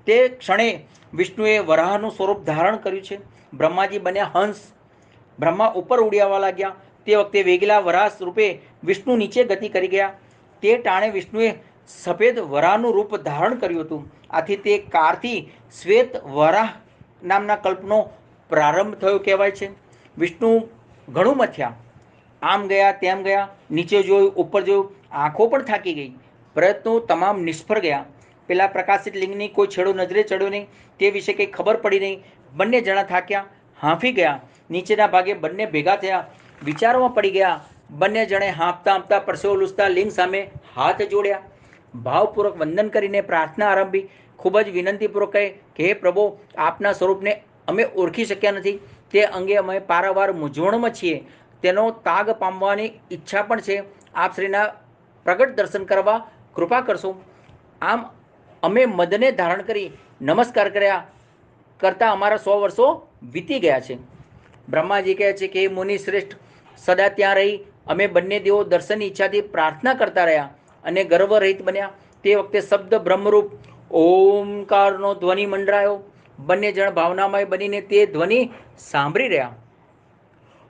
તે ક્ષણે વિષ્ણુએ વરાહનું સ્વરૂપ ધારણ કર્યું છે. બ્રહ્માજી બન્યા હંસ. બ્રહ્મા ઉપર ઉડ્યાવા લાગ્યા. તે વખતે વેગેલા વરાહ રૂપે વિષ્ણુ નીચે ગતિ કરી ગયા. તે ટાણે વિષ્ણુએ સફેદ વરાહનું રૂપ ધારણ કર્યું હતું. આથી તે કારથી શ્વેત વરાહ નામના કલ્પનો પ્રારંભ થયો કહેવાય છે. વિષ્ણુ ઘણું મથ્યા. આમ ગયા તેમ ગયા, નીચે જોયું, ઉપર જોયું, આંખો પણ થાકી ગઈ. પ્રયત્નો તમામ નિષ્ફળ ગયા. પેલા પ્રકાશિત લિંગની કોઈ છેડો નજરે ચડ્યો નહીં. તે વિશે કંઈ ખબર પડી નહીં. બંને જણા થાક્યા, હાંફી ગયા. નીચેના ભાગે બંને ભેગા થયા, વિચારોમાં પડી ગયા. બંને જણે હાંફતા હાંફતા પરસેવો લૂછતા લિંગ સામે હાથ જોડ્યા. ભાવપૂર્વક વંદન કરીને પ્રાર્થના આરંભી. ખૂબ જ વિનંતીપૂર્વક કહે કે હે પ્રભુ, આપના સ્વરૂપને અમે ઓળખી શક્યા નથી. તે અંગે અમે પારાવાર મૂંઝવણમાં છીએ. તેનો તાગ પામવાની ઈચ્છા પણ છે. આપ શ્રીના પ્રગટ દર્શન કરવા કૃપા કરશો. આમ અમે મદને ધારણ કરી નમસ્કાર કર્યા કરતાં અમારા 100 વર્ષો વીતી ગયા છે. બ્રહ્માજી કહે છે કે મુનિ શ્રેષ્ઠ, સદા ત્યાં રહી અમે બંને દેવો દર્શનની ઈચ્છાથી પ્રાર્થના કરતા રહ્યા અને ગર્વરહિત બન્યા. તે વખતે શબ્દ બ્રહ્મરૂપ ઓમકારનો ધ્વનિ મંડરાયો. બંને જણ ભાવનામય બનીને તે ધ્વનિ સાંભળી રહ્યા.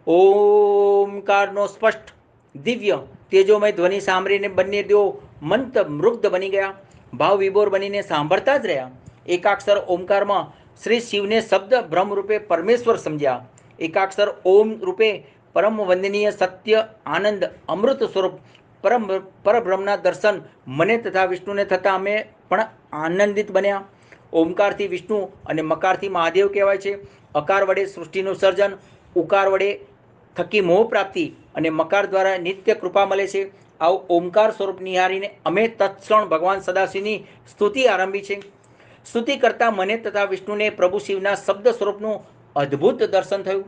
ઓમકારનો સ્પષ્ટ દિવ્ય તેજોમય ધ્વનિ સાંભળીને બંને દેવો મંત મૃગ્ધ બની ગયા. ભાવ વિભોર બનીને સાંભળતા જ રહ્યા. એકાક્ષર ઓમકારમાં શ્રી શિવને શબ્દ બ્રહ્મ રૂપે પરમેશ્વર સમજ્યા. એકાક્ષર ઓમ રૂપે પરમ વંદનીય સત્ય આનંદ અમૃત સ્વરૂપ પરબ્રહ્મના દર્શન મને તથા વિષ્ણુને થતાં અમે પણ આનંદિત બન્યા. ઓમકારથી વિષ્ણુ અને મકારથી મહાદેવ કહેવાય છે. અકાર વડે સૃષ્ટિનું સર્જન, ઉકાર વડે થકી મોહ પ્રાપ્તિ અને મકાર દ્વારા નિત્ય કૃપા મળે છે. આવું ઓમકાર સ્વરૂપ નિહારીને અમે તત્ક્ષણ ભગવાન સદાશિવની સ્તુતિ આરંભી છે. સ્તુતિ કરતા મને તથા વિષ્ણુને પ્રભુ શિવના શબ્દ સ્વરૂપનું અદ્ભુત દર્શન થયું.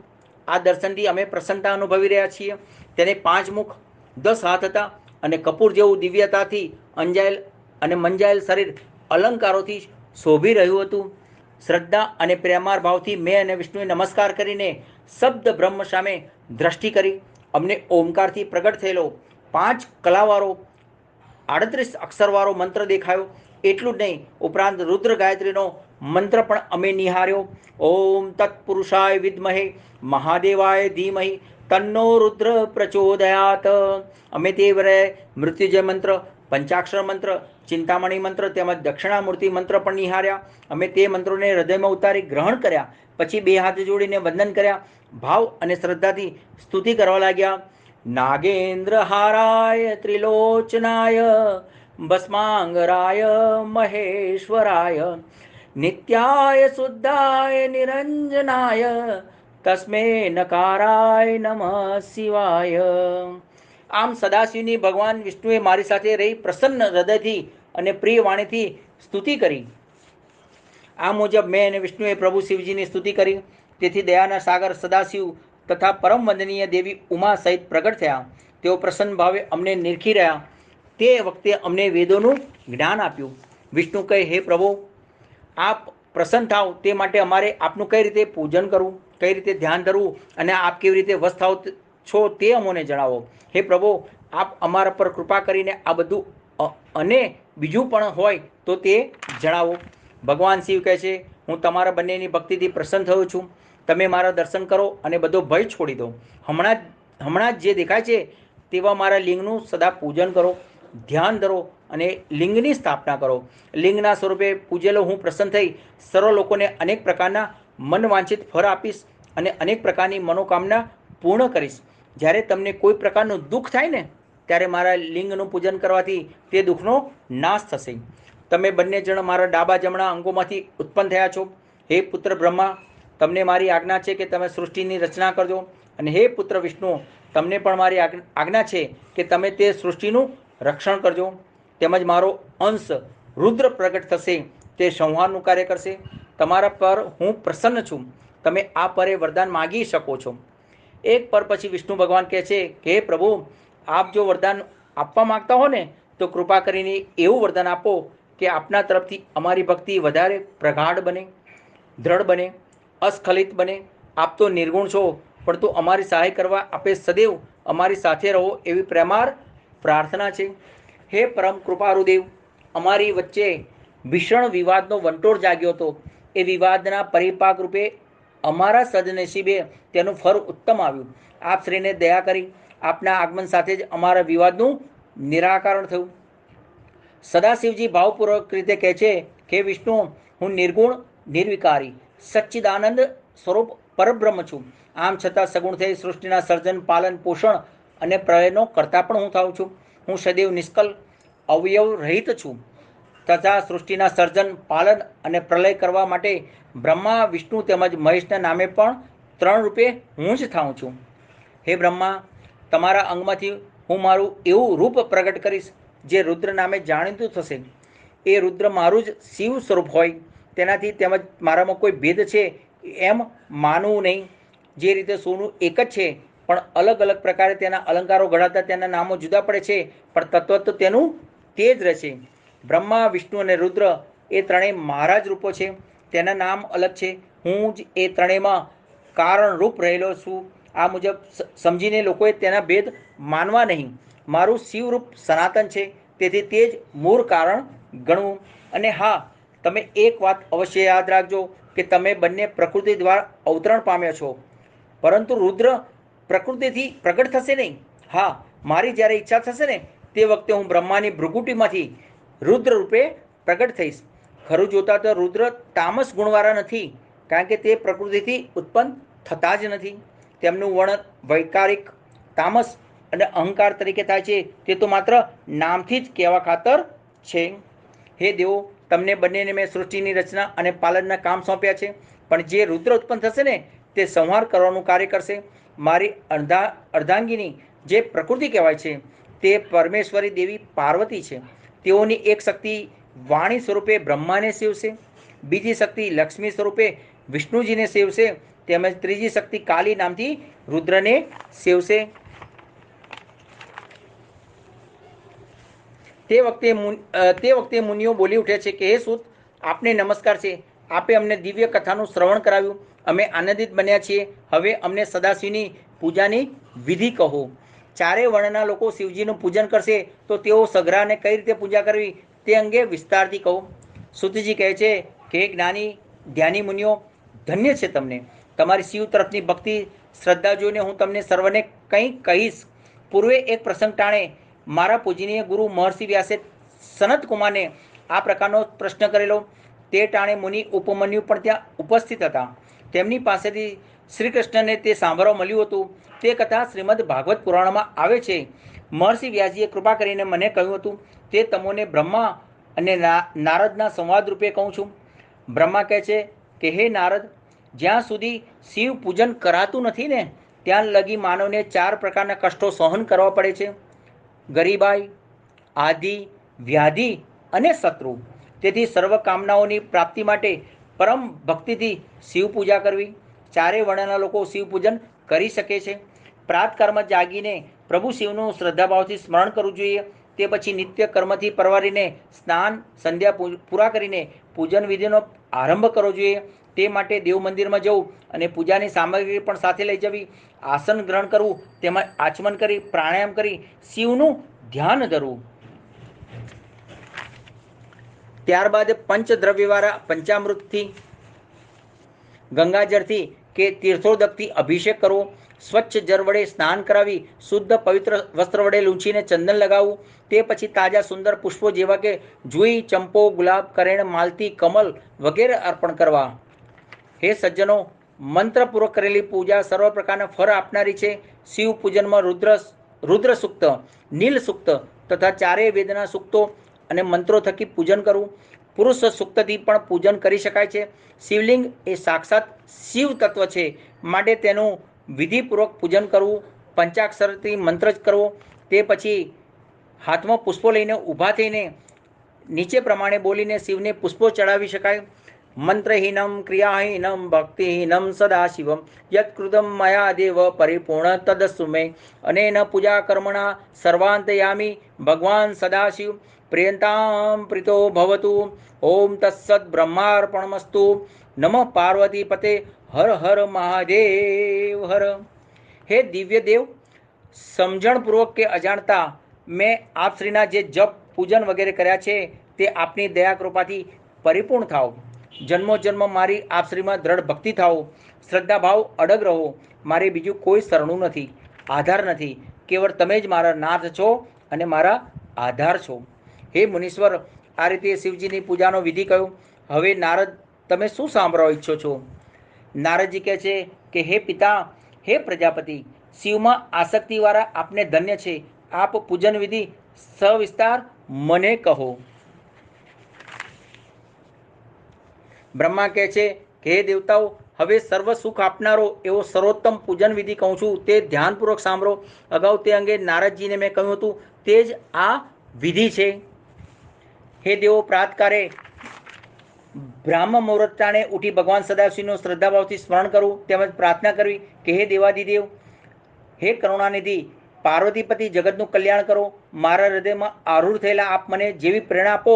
આ દર્શનથી અમે પ્રસન્નતા અનુભવી રહ્યા છીએ. તેને 5 મુખ, 10 હાથ હતા અને કપૂર જેવું દિવ્યતાથી અંજાયેલ અને મંજાયેલ શરીર અલંકારોથી શોભી રહ્યું હતું. શ્રદ્ધા અને પ્રેમાર ભાવથી મેં અને વિષ્ણુએ નમસ્કાર કરીને શબ્દ બ્રહ્મ સામે દ્રષ્ટિ કરી. અમને ઓમકારથી પ્રગટ થયેલો 5 કલાવાળો 38 અક્ષરવાળો મંત્ર દેખાયો. એટલું જ નહીં, ઉપરાંત રુદ્ર ગાયત્રીનો મંત્ર પણ અમે નિહાળ્યો. ઓમ તત્પુરુષાય વિદ્મહે મહાદેવાય ધીમહિ તન્નો રુદ્ર પ્રચોદયાત. અમે તે વરે મૃત્યુજય મંત્ર, પંચાક્ષર મંત્ર, ચિંતામણી મંત્ર તેમજ દક્ષિણામૂર્તિ મંત્ર પણ નિહાળ્યા. અમે તે મંત્રોને હૃદયમાં ઉતારી ગ્રહણ કર્યા. પછી 2 હાથ જોડીને વંદન કર્યા. ભાવ અને શ્રદ્ધાથી સ્તુતિ કરવા લાગ્યા. નાગેન્દ્ર હારાય ત્રિલોચનાય ભસ્માંગરાય મહેશ્વરાય નિત્યાય શુદ્ધાય નિરંજનાય તસ્મે નકારાય નમઃ શિવાય. આમ સદાશિવની ભગવાન વિષ્ણુએ મારી સાથે રહી પ્રસન્ન હૃદયથી અને પ્રિય વાણીથી સ્તુતિ કરી. આ મુજબ મેં અને વિષ્ણુએ પ્રભુ શિવજીની સ્તુતિ કરી. તેથી દયાના સાગર સદાશિવ તથા પરમ વંદનીય દેવી ઉમા સહિત પ્રગટ થયા. તેઓ પ્રસન્ન ભાવે અમને નિરખી રહ્યા. તે વખતે અમને વેદોનું જ્ઞાન આપ્યું. વિષ્ણુ કહે, હે પ્રભુ, આપ પ્રસન્ન થાવ તે માટે અમારે આપનું કઈ રીતે પૂજન કરવું, કઈ રીતે ધ્યાન ધરવું અને આપ કેવી રીતે વશ થાવ છો તે અમોને જણાવો. હે પ્રભુ, આપ અમારા પર કૃપા કરીને આ બધું અને બીજું પણ હોય તો તે જણાવો. ભગવાન શિવ કહે છે, હું તમારા બંનેની ભક્તિથી પ્રસન્ન થયો છું. તમે મારા દર્શન કરો અને બધો ભય છોડી દો. હમણાં જ જે દેખાય છે તેવા મારા લિંગનું સદા પૂજન કરો, ધ્યાન ધરો અને લિંગની સ્થાપના કરો. લિંગના સ્વરૂપે પૂજેલો હું પ્રસન્ન થઈ સર્વ લોકોને અનેક પ્રકારના મનવાંછિત ફળ આપીશ અને અનેક પ્રકારની મનોકામના પૂર્ણ કરીશ. જ્યારે તમને કોઈ પ્રકારનું દુઃખ થાય ને ત્યારે મારા લિંગનું પૂજન કરવાથી તે દુઃખનો નાશ થશે. તમે બંને જણ મારા ડાબા જમણા અંગોમાંથી ઉત્પન્ન થયા છો. હે પુત્ર બ્રહ્મા, તમને મારી આજ્ઞા છે કે તમે સૃષ્ટિની રચના કરજો. અને હે પુત્ર વિષ્ણુ, તમને પણ મારી આજ્ઞા છે કે તમે તે સૃષ્ટિનું રક્ષણ કરજો. તેમજ મારો અંશ રુદ્ર પ્રગટ થશે, તે સંહારનું કાર્ય કરશે. તમારા પર હું પ્રસન્ન છું. તમે આ પરે વરદાન માગી શકો છો. એક પર પછી વિષ્ણુ ભગવાન કહે છે કે હે પ્રભુ, આપ જો વરદાન આપવા માંગતા હો ને તો કૃપા કરીને એવું વરદાન આપો કે આપના તરફથી અમારી ભક્તિ વધારે પ્રગાઢ બને, દ્રઢ બને, અસ્ખલિત બને. આપ તો નિર્ગુણ છો, પરંતુ અમારી સહાય કરવા આપે સદૈવ અમારી સાથે રહો એવી પ્રેમાર પ્રાર્થના છે. હે પરમ કૃપારુદેવ, અમારી વચ્ચે ભીષણ વિવાદનો વંટોળ જાગ્યો હતો. એ વિવાદના પરિપાક રૂપે અમારા સદનસીબે તેનું ફળ ઉત્તમ આવ્યું. આપ શ્રીને દયા કરી આપના આગમન સાથે જ અમારા વિવાદનું નિરાકરણ થયું. સદાશિવજી ભાવપૂર્વક રીતે કહે છે કે વિષ્ણુ, હું નિર્ગુણ, નિર્વિકારી, સચ્ચિદાનંદ સ્વરૂપ પરબ્રહ્મ છું. આમ છતાં સગુણ થઈ સૃષ્ટિના સર્જન, પાલન, પોષણ અને પ્રલયનો કરતા પણ હું થાઉં છું. હું સદૈવ નિષ્કલ, અવયવ રહિત છું તથા સૃષ્ટિના સર્જન, પાલન અને પ્રલય કરવા માટે બ્રહ્મા, વિષ્ણુ તેમજ મહેશના નામે પણ 3 રૂપે હું જ થાઉં છું. હે બ્રહ્મા, તમારા અંગમાંથી હું મારું એવું રૂપ પ્રગટ કરીશ જે રુદ્ર નામે જાણીતું થશે. એ રુદ્ર મારું જ શિવ સ્વરૂપ હોય તેનાથી તેમજ મારામાં કોઈ ભેદ છે એમ માનવું નહીં. જે રીતે સોનું એક જ છે પણ અલગ અલગ પ્રકારે તેના અલંકારો ઘડાતા તેના નામો જુદા પડે છે, પણ તત્વ તો તેનું તે જ રહેશે. બ્રહ્મા, વિષ્ણુ અને રુદ્ર એ ત્રણેય મારા જ રૂપો છે. તેના નામ અલગ છે. હું જ એ ત્રણેયમાં કારણરૂપ રહેલો છું. આ મુજબ સમજીને લોકોએ તેના ભેદ માનવા નહીં. મારું શિવરૂપ સનાતન છે, તેથી તે જ મૂળ કારણ ગણવું. અને હા, તમે એક વાત અવશ્ય યાદ રાખજો કે તમે બંને પ્રકૃતિ દ્વારા અવતરણ પામ્યા છો, પરંતુ રુદ્ર પ્રકૃતિથી પ્રગટ થશે નહીં. હા, મારી જ્યારે ઈચ્છા થશે ને તે વખતે હું બ્રહ્માની ભૃગુટીમાંથી રુદ્ર રૂપે પ્રગટ થઈશ. ખરું જોતા તો રુદ્ર તામસ ગુણવાળા નથી, કારણ કે તે પ્રકૃતિથી ઉત્પન્ન થતા જ નથી. તેમનું વર્ણન વૈકારિક, તામસ અને અહંકાર તરીકે થાય છે. તે તો માત્ર નામથી જ કહેવા ખાતર છે. હે દેવો, તમને બંનેને મેં સૃષ્ટિની રચના અને પાલનના કામ સોંપ્યા છે, પણ જે રુદ્ર ઉત્પન્ન થશે ને તે સંહાર કરવાનું કાર્ય કરશે. મારી અર્ધાંગીની જે પ્રકૃતિ કહેવાય છે તે પરમેશ્વરી દેવી પાર્વતી છે. તેઓની એક શક્તિ વાણી સ્વરૂપે બ્રહ્માને સેવશે, બીજી શક્તિ લક્ષ્મી સ્વરૂપે વિષ્ણુજીને સેવશે, તેમજ ત્રીજી શક્તિ કાલી નામથી રુદ્રને સેવશે. તે વખતે મુનિઓ બોલી ઉઠે છે કે હે સૂત, આપને નમસ્કાર છે. આપે અમને દિવ્ય કથાનું શ્રવણ કરાવ્યું, અમે આનંદિત બન્યા છીએ. હવે અમને સદાશિવની પૂજાની વિધિ કહો. ચારે વર્ણના લોકો શિવજીનું પૂજન કરશે તો તેઓ સઘળાને કઈ રીતે પૂજા કરવી તે અંગે વિસ્તારથી કહો. સુતજી કહે છે કે હે જ્ઞાની ધ્યાની મુનિઓ, ધન્ય છે તમને. તમારી શિવ તરફની ભક્તિ શ્રદ્ધા જોઈને હું તમને સર્વને કંઈ કહીશ. પૂર્વે એક પ્રસંગ ટાણે મારા પૂજનીય ગુરુ મહર્ષિ વ્યાસે સનત કુમારને આ પ્રકારનો પ્રશ્ન કરેલો. તે ટાણે મુનિ ઉપમન્યુ પણ ત્યાં ઉપસ્થિત હતા. તેમની પાસેથી શ્રી કૃષ્ણને તે સાંભળવા મળ્યું હતું. તે કથા શ્રીમદ ભાગવત પુરાણમાં આવે છે. મહર્ષિ વ્યાસજીએ કૃપા કરીને મને કહ્યું હતું તે તમોને બ્રહ્મા અને નારદના સંવાદ રૂપે કહું છું. બ્રહ્મા કહે છે કે હે નારદ, જ્યાં સુધી શિવ પૂજન કરાતું નથી ને ત્યાં લગી માનવને 4 પ્રકારના કષ્ટો સહન કરવા પડે છે: ગરીબાઈ, આદિ, વ્યાધિ અને શત્રુ. તેથી સર્વ કામનાઓની પ્રાપ્તિ માટે પરમ ભક્તિથી શિવ પૂજા કરવી. ચારે વર્ણના લોકો શિવ પૂજન કરી શકે છે. પ્રાતકાળમાં જાગીને પ્રભુ શિવનું શ્રદ્ધાભાવથી સ્મરણ કરવું જોઈએ. તે પછી નિત્ય કર્મથી પરવારીને સ્નાન સંધ્યા પૂરા કરીને પૂજન વિધિનો આરંભ કરવો જોઈએ. તે માટે દેવ મંદિરમાં જવું અને પૂજાની સામગ્રી પણ સાથે લઈ જવી. આસન ગ્રહણ કરવું, તેમાં આચમન કરી પ્રાણાયામ કરી શિવનું ધ્યાન ધરવું. ત્યારબાદ પંચદ્રવ્યવાળા પંચામૃતથી, ગંગાજળથી કે તીર્થોદકથી અભિષેક કરવો. સ્વચ્છ જળ વડે સ્નાન કરાવી શુદ્ધ પવિત્ર વસ્ત્ર વડે લૂંછીને ચંદન લગાવવું. તે પછી તાજા સુંદર પુષ્પો જેવા કે જુઈ, ચંપો, ગુલાબ, કરેણ, માલતી, કમલ વગેરે અર્પણ કરવા. હે સજ્જનો, મંત્રપૂર્વક કરેલી પૂજા સર્વ પ્રકારના ફળ આપનારી છે. શિવ પૂજનમાં રુદ્ર સૂક્ત, નીલ સૂક્ત તથા ચારેય વેદના સૂક્તો અને મંત્રો થકી પૂજન કરવું. પુરુષ સૂક્તથી પણ પૂજન કરી શકાય છે. શિવલિંગ એ સાક્ષાત શિવ તત્વ છે, માટે તેનું વિધિપૂર્વક પૂજન કરવું. પંચાક્ષરથી મંત્ર જ કરવો. તે પછી હાથમાં પુષ્પો લઈને ઊભા થઈને નીચે પ્રમાણે બોલીને શિવને પુષ્પો ચડાવી શકાય. મંત્રહીનમ ક્રિયાહીનમ ભક્તિહીનમ સદાશિવમ યત્કૃતમ મયા દેવ પરિપૂર્ણ તદસ્તુ મે અનેન પૂજા કર્મણા સર્વાંતયામી ભગવાન સદાશિવ પ્રિયંતામ પ્રીતો ભવતુ. ઓમ તત્સત બ્રહ્માર્પણમસ્તુ. નમઃ પાર્વતી પતે. હર હર મહાદેવ હર. હે દિવ્ય દેવ, સમજણપૂર્વક કે અજાણતા મેં આપશ્રીના જે જપ પૂજન વગેરે કર્યા છે તે આપની દયા કૃપાથી પરિપૂર્ણ થાવ. જન્મો જન્મ મારી આપશ્રીમાં દ્રઢ ભક્તિ થાવ. શ્રદ્ધાભાવ અડગ રહો. મારે બીજું કોઈ શરણું નથી, આધાર નથી. કેવળ તમે જ મારા નાથ છો અને મારા આધાર છો. હે મુનીશ્વર, આ રીતે શિવજીની પૂજાનો વિધિ કહ્યો. હવે નારદ, તમે શું સાંભળવા ઈચ્છો છો? નારદજી કહે છે કે હે પિતા, હે પ્રજાપતિ, શિવમાં આસક્તિવાળા આપને ધન્ય છે. આપ પૂજન વિધિ સવિસ્તાર મને કહો. બ્રહ્મા કહે છે કે હે દેવતાઓ, હવે સર્વ સુખ આપનારો એવો સર્વોત્તમ પૂજન વિધિ કહું છું, તે ધ્યાનપૂર્વક સાંભળો. અગાઉ તે અંગે નારદજીને મેં કહ્યું હતું તે જ આ વિધિ છે. હે દેવો, પ્રાતકાળે બ્રાહ્મ મુહૂર્તાને ઉઠી ભગવાન સદાશિવનું શ્રદ્ધાભાવથી સ્મરણ કરવું તેમજ પ્રાર્થના કરવી કે હે દેવાદિદેવ, હે કરુણાનિધિ, પાર્વતીપતિ, જગતનું કલ્યાણ કરો. મારા હૃદયમાં આરૂઢ થયેલા આપ મને જેવી પ્રેરણા આપો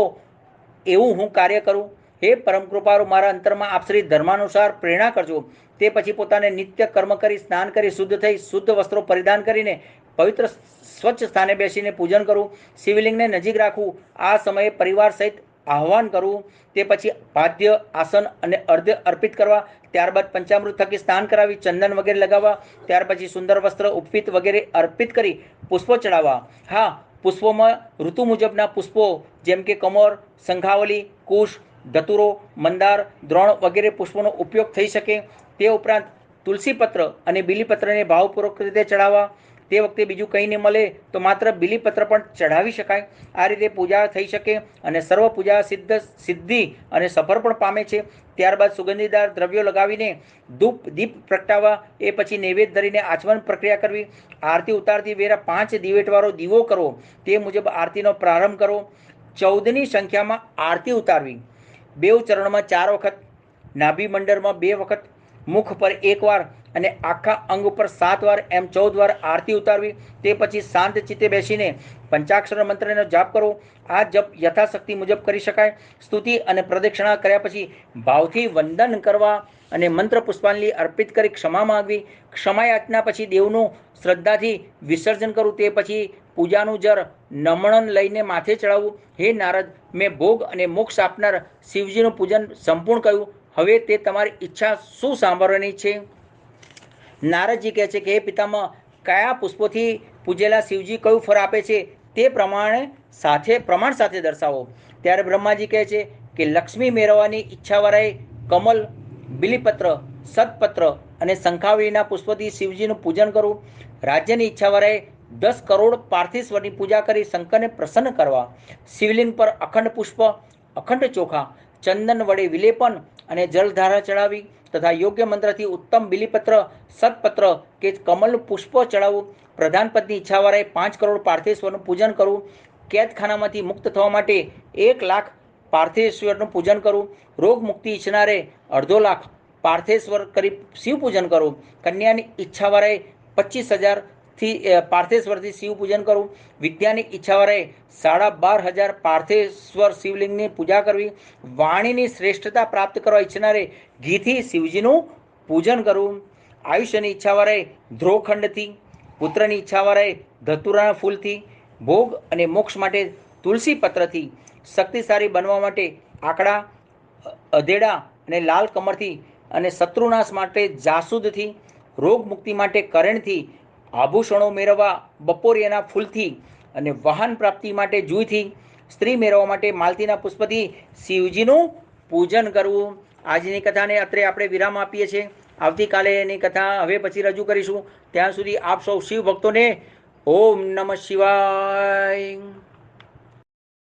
એવું હું કાર્ય કરું. હે પરમ કૃપાળુ, મારા અંતરમાં આપ શ્રી ધર્માનુસાર પ્રેરણા કરજો. તે પછી પોતાને નિત્ય કર્મ કરી સ્નાન કરી શુદ્ધ થઈ શુદ્ધ વસ્ત્રો પરિધાન કરીને પવિત્ર સ્વચ્છ સ્થાને બેસીને પૂજન કરવું. શિવલિંગને નજીક રાખવું. આ સમયે પરિવાર સહિત આહ્વાન કરવું. તે પછી પાદ્ય, આસન અને અર્ધ્ય અર્પિત કરવા. ત્યારબાદ પંચામૃત થકી સ્નાન કરાવી ચંદન વગેરે લગાવવા. ત્યાર પછી સુંદર વસ્ત્ર, ઉપવીત વગેરે અર્પિત કરી પુષ્પો ચડાવવા. હા, પુષ્પોમાં ઋતુ મુજબના પુષ્પો જેમ કે કમળ, શંખાવલી, કુશ, ધતુરો, મંદાર, દ્રોણ વગેરે પુષ્પોનો ઉપયોગ થઈ શકે. તે ઉપરાંત તુલસીપત્ર અને બીલીપત્રને ભાવપૂર્વક રીતે ચડાવવા. તે વખતે બીજું કંઈ નહીં મળે તો માત્ર બીલીપત્ર પણ ચઢાવી શકાય. આ રીતે પૂજા થઈ શકે અને સર્વ પૂજા સિદ્ધિ અને સફળ પણ પામે છે. ત્યારબાદ સુગંધીદાર દ્રવ્યો લગાવીને દીપ પ્રગટાવવા, એ પછી નૈવેદ્ય ધરીને આચમન પ્રક્રિયા કરવી. આરતી ઉતારતી વેરા 5 દિવેટવાળો દીવો કરવો. તે મુજબ આરતીનો પ્રારંભ કરવો. 14ની સંખ્યામાં આરતી ઉતારવી. બેઉ ચરણમાં 4 વખત, નાભી મંડળમાં 2 વખત, મુખ પર 1 વાર અને આખા અંગ ઉપર 7 વાર, એમ 14 વાર આરતી ઉતારવી. તે પછી શાંત ચિત્તે બેસીને પંચાક્ષર મંત્રનો જાપ કરવો. આ જપ યથાશક્તિ મુજબ કરી શકાય. સ્તુતિ અને પ્રદક્ષિણા કર્યા પછી ભાવથી વંદન કરવા અને મંત્ર પુષ્પાંજલિ અર્પિત કરી ક્ષમા માંગવી. ક્ષમા યાચના પછી દેવનું શ્રદ્ધાથી વિસર્જન કરવું. તે પછી પૂજાનું જર નમણન લઈને માથે ચડાવવું. હે નારદ, મેં ભોગ અને મોક્ષ આપનાર શિવજીનું પૂજન સંપૂર્ણ કર્યું. હવે તે તમારી ઈચ્છા શું સાંભળવાની છે? નારદજી કહે છે કે હે પિતામહ, કયા પુષ્પોથી પૂજેલા શિવજી કયું ફળ આપે છે તે પ્રમાણ સાથે દર્શાવો. ત્યારે બ્રહ્માજી કહે છે કે લક્ષ્મી મેળવવાની ઈચ્છાવાળાએ કમલ, બિલીપત્ર, સતપત્ર અને શંખાવલીના પુષ્પોથી શિવજીનું પૂજન કરવું. રાજ્યની ઈચ્છાવાળાએ 10 કરોડ પાર્થિવની પૂજા કરી શંકરને પ્રસન્ન કરવા. શિવલિંગ પર અખંડ પુષ્પ, અખંડ ચોખા, ચંદન વડે વિલેપન અને જલધારા ચડાવી તથા યોગ્ય મંત્રથી ઉત્તમ બિલીપત્ર, સતપત્ર કે કમલનું પુષ્પ ચડાવવું. પ્રધાન પદની ઈચ્છાવાળાએ 5 કરોડ પાર્થેશ્વરનું પૂજન કરવું. કેદખાનામાંથી મુક્ત થવા માટે 1 લાખ પાર્થેશ્વરનું પૂજન કરવું. રોગ મુક્તિ ઈચ્છનારે 2.5 લાખ પાર્થેશ્વર કરી શિવ પૂજન કરવું. કન્યાની ઈચ્છાવાળાએ 25,000 પાર્થેશ્વરથી શિવ પૂજન કરવું. વિદ્યાની ઈચ્છાવાળાએ 12,500 પાર્થેશ્વર શિવલિંગની પૂજા કરવી. વાણીની શ્રેષ્ઠતા પ્રાપ્ત કરવા ઈચ્છનારે ઘીથી શિવજીનું પૂજન કરવું. આયુષ્યની ઈચ્છાવાળાએ ધ્રોખંડથી, પુત્રની ઈચ્છાવાળાએ ધતુરાના ફૂલથી, ભોગ અને મોક્ષ માટે તુલસી પત્રથી, શક્તિશાળી બનવા માટે આકડા, અધેડા અને લાલ કમળથી, અને શત્રુનાશ માટે જાસૂદથી, રોગ મુક્તિ માટે કરણથી, આભૂષણો મેળવવા બપોરિયાના ફૂલથી અને વાહન પ્રાપ્તિ માટે જૂઈથી, સ્ત્રી મેળવવા માટે માલતીના પુષ્પથી શિવજીનું પૂજન કરવું. આજની કથાને અત્રે આપણે વિરામ આપીએ છીએ. આવતીકાલે એની કથા હવે પછી રજૂ કરીશું. ત્યાં સુધી આપ સૌ શિવ ભક્તોને ઓમ નમઃ શિવાય.